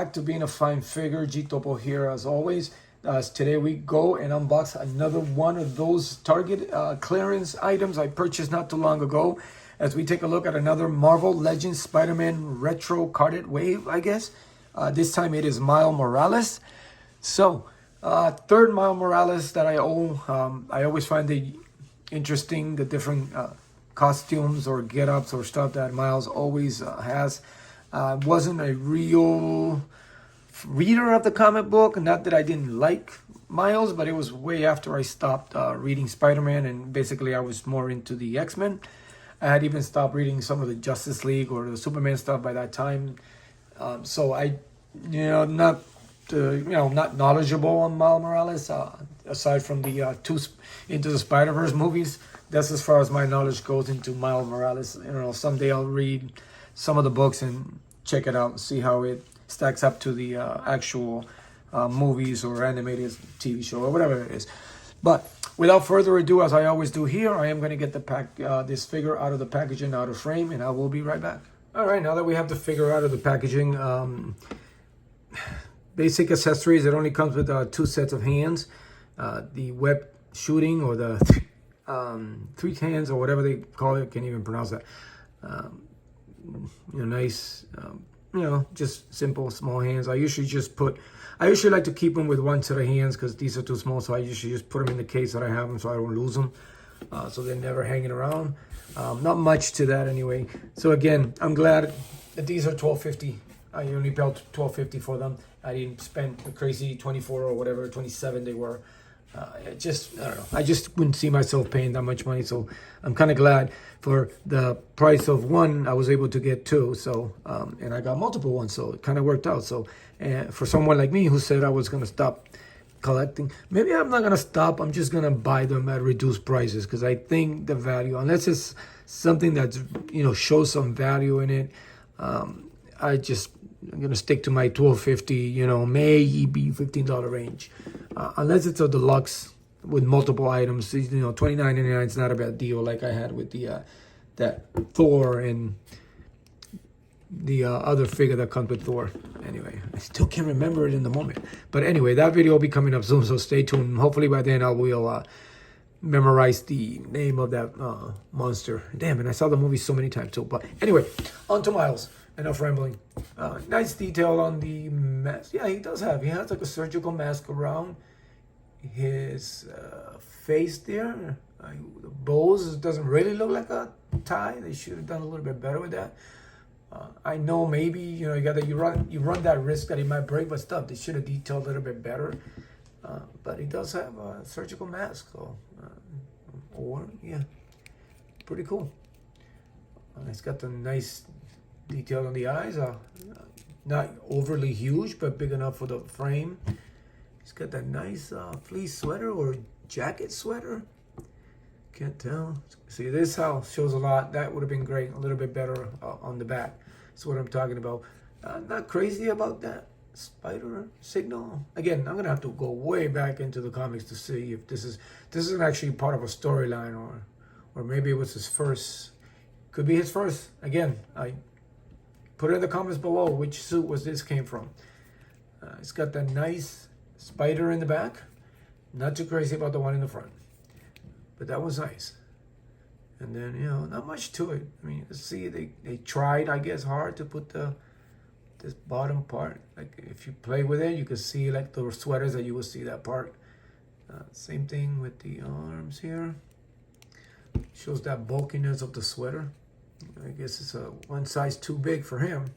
back to being a fine figure. G Topo here as always. Today we go and unbox another one of those Target clearance items I purchased not too long ago, as we take a look at another Marvel Legends Spider-Man retro carded wave, I guess. This time it is Miles Morales. So, third Miles Morales that I own. I always find it interesting, the different costumes or get-ups or stuff that Miles always has. Wasn't a real reader of the comic book. Not that I didn't like Miles, but it was way after I stopped reading Spider-Man, and basically I was more into the X-Men. I had even stopped reading some of the Justice League or the Superman stuff by that time. So I, not knowledgeable on Miles Morales, aside from the two Into the Spider-Verse movies. That's as far as my knowledge goes into Miles Morales. Someday I'll read some of the books and check it out and see how it stacks up to the actual movies or animated TV show or whatever it is. But without further ado, as I always do here, I am going to get this figure out of the packaging, out of frame, and I will be right back. All right, now that we have the figure out of the packaging, basic accessories. It only comes with two sets of hands, the web shooting or the three hands or whatever they call it. Can't even pronounce that. Nice, just simple small hands. I usually like to keep them with one set of hands because these are too small. So I usually just put them in the case that I have them so I don't lose them. So they're never hanging around. Not much to that anyway. So again, I'm glad that these are $12.50. I only paid $12.50 for them. I didn't spend a crazy 24 or whatever, 27 they were. I don't know. I just wouldn't see myself paying that much money. So I'm kind of glad for the price of one, I was able to get two. So, and I got multiple ones. So it kind of worked out. So for someone like me who said I was going to stop collecting, maybe I'm not going to stop. I'm just going to buy them at reduced prices because I think the value, unless it's something that's, shows some value in it, I'm going to stick to my $12.50, maybe $15 range. Unless it's a deluxe with multiple items, $29.99 is not a bad deal like I had with the that Thor and the other figure that comes with Thor. Anyway, I still can't remember it in the moment. But anyway, that video will be coming up soon, so stay tuned. Hopefully by then I will memorize the name of that monster. Damn, and I saw the movie so many times too. But anyway, on to Miles. Enough rambling. Nice detail on the mask. Yeah, he has like a surgical mask around his face there. The bows doesn't really look like a tie. They should have done a little bit better with that. I know maybe, you run that risk that he might break, but stuff, they should have detailed a little bit better. But he does have a surgical mask, so, pretty cool. It's got the nice detail on the eyes, not overly huge, but big enough for the frame. He's got that nice fleece sweater or jacket sweater. Can't tell. See, this how shows a lot. That would have been great. A little bit better on the back. That's what I'm talking about. Not crazy about that spider signal. Again, I'm gonna have to go way back into the comics to see if this isn't actually part of a storyline, or maybe it was his first. Could be his first. Again, I put it in the comments below which suit this came from. It's got that nice spider in the back. Not too crazy about the one in the front. But that was nice. And then, not much to it. I mean, see, they tried, I guess, hard to put this bottom part. Like, if you play with it, you can see, like, the sweaters that you will see that part. Same thing with the arms here. Shows that bulkiness of the sweater. I guess it's one size too big for him.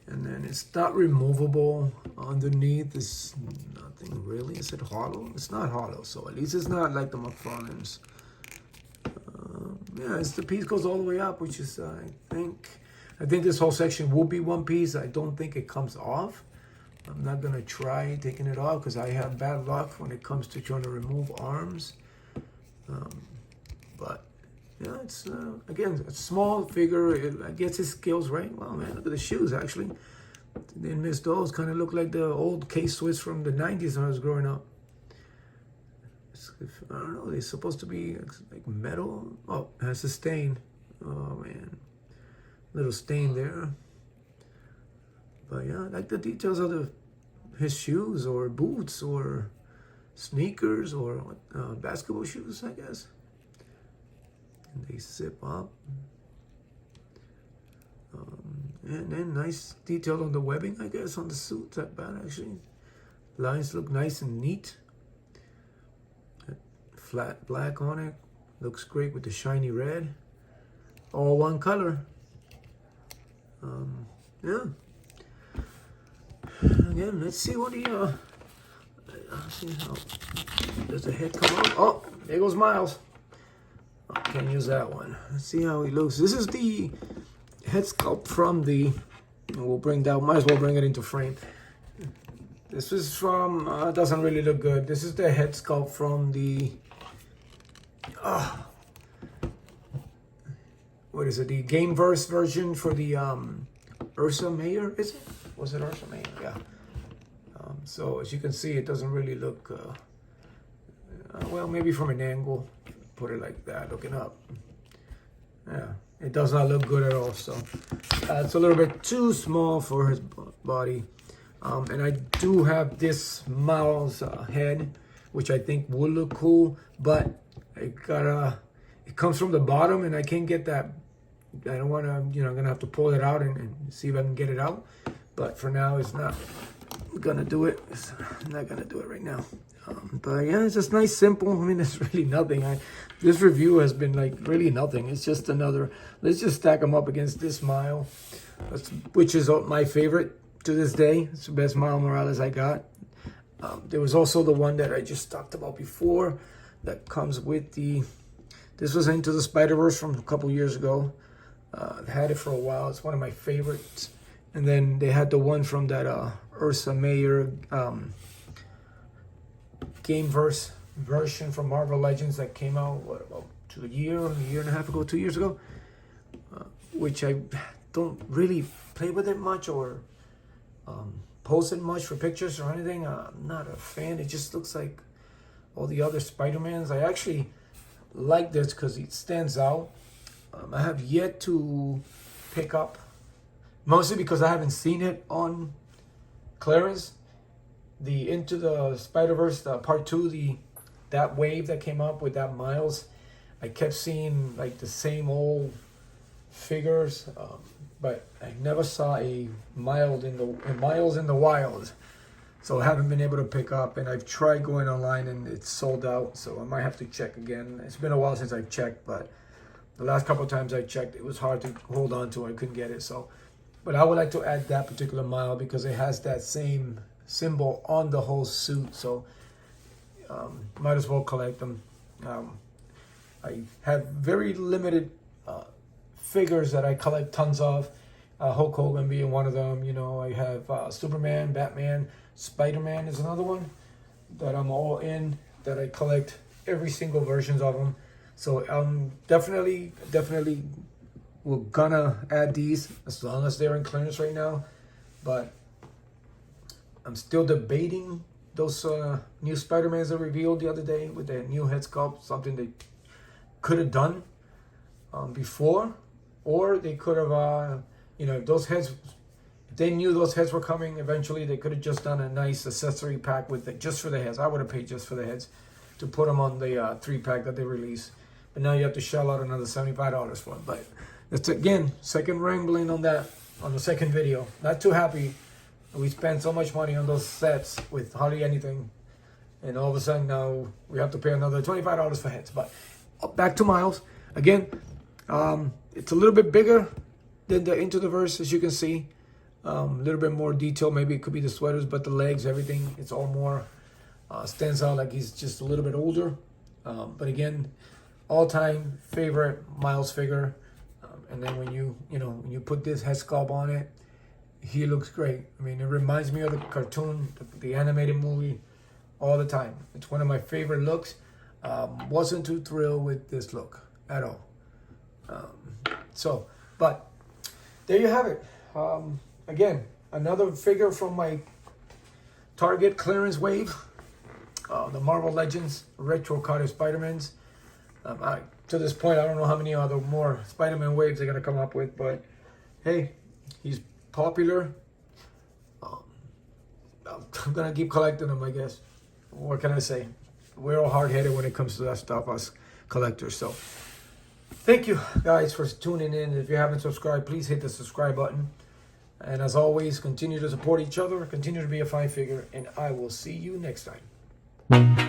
And then it's not removable underneath. It's nothing really. Is it hollow? It's not hollow, so at least it's not like the McFarlane's. The piece goes all the way up, which is, I think this whole section will be one piece. I don't think it comes off. I'm not gonna try taking it off because I have bad luck when it comes to trying to remove arms. But yeah, it's again a small figure. I guess his skills right. Wow, man, look at the shoes. Actually, didn't miss those. Kind of look like the old K-Swiss from the '90s when I was growing up. I don't know. They're supposed to be like metal. Oh, it has a stain. Oh man, little stain there. But yeah, I like the details of his shoes or boots or sneakers or basketball shoes, I guess. And they zip up. And then nice detail on the webbing, I guess, on the suit. That bad, actually. Lines look nice and neat. Flat black on it. Looks great with the shiny red. All one color. Yeah. Again, let's see what see how does the head come out. Oh, there goes Miles. I can't use that one. Let's see how he looks. This is the head sculpt from the. We'll bring that. Might as well bring it into frame. This is from. Doesn't really look good. This is the head sculpt from the. What is it? The Gameverse version for the Ursa Mayer. Is it? Was it Ursa Mayer? Yeah. So as you can see, it doesn't really look. Well, maybe from an angle. Put it like that, looking up. Yeah, it does not look good at all. So it's a little bit too small for his body. And I do have this Miles head, which I think would look cool, but it comes from the bottom, and I can't get that. I don't want to, I'm gonna have to pull it out and see if I can get it out. But for now, it's not gonna do it. It's not gonna do it right now. But yeah, it's just nice, simple. I mean, it's really nothing. This review has been like really nothing. It's just another. Let's just stack them up against this Miles, which is my favorite to this day. It's the best Miles Morales I got. There was also the one that I just talked about before that comes with the. This was Into the Spider-Verse from a couple years ago. I've had it for a while. It's one of my favorites. And then they had the one from that Ursa Mayer Gameverse version from Marvel Legends that came out, what, about a year and a half ago, 2 years ago, which I don't really play with it much or post it much for pictures or anything. I'm not a fan. It just looks like all the other Spider-Mans. I actually like this because it stands out. I have yet to pick up, mostly because I haven't seen it on clearance, the Into the Spider-Verse part 2, that wave that came up with that Miles. I kept seeing like the same old figures, but I never saw a Miles in the wild. So I haven't been able to pick up, and I've tried going online and it's sold out. So I might have to check again. It's been a while since I've checked, but the last couple of times I checked, it was hard to hold on to. I couldn't get it. So, but I would like to add that particular Miles because it has that same symbol on the whole suit. So might as well collect them. I have very limited figures that I collect tons of. Hulk Hogan being one of them. I have Superman, Batman, Spiderman is another one that I'm all in, that I collect every single versions of them. So definitely we're gonna add these as long as they're in clearance right now. But I'm still debating those new Spider-Mans that revealed the other day with the new head sculpt, something they could have done before, or they could have, if those heads, if they knew those heads were coming eventually, they could have just done a nice accessory pack with it just for the heads. I would have paid just for the heads to put them on the 3-pack that they released. But now you have to shell out another $75 for it. But it's, again, second rambling on that, on the second video. Not too happy. We spent so much money on those sets with hardly anything. And all of a sudden now we have to pay another $25 for heads. But back to Miles. Again, it's a little bit bigger than the Into the Verse, as you can see. A little bit more detail. Maybe it could be the sweaters, but the legs, everything, it's all more stands out like he's just a little bit older. But again, all-time favorite Miles figure. And then when you put this head sculpt on it, he looks great. I mean, it reminds me of the cartoon, the animated movie, all the time. It's one of my favorite looks. Wasn't too thrilled with this look at all. But there you have it. Again, another figure from my Target clearance wave. The Marvel Legends Retro Card of Spider-Mans. To this point, I don't know how many other more Spider-Man waves they're going to come up with, but hey, he's popular. I'm gonna keep collecting them, I guess. What can I say? We're all hard-headed when it comes to that stuff, us collectors. So thank you guys for tuning in. If you haven't subscribed, please hit the subscribe button. And as always, continue to support each other, continue to be a fine figure, and I will see you next time.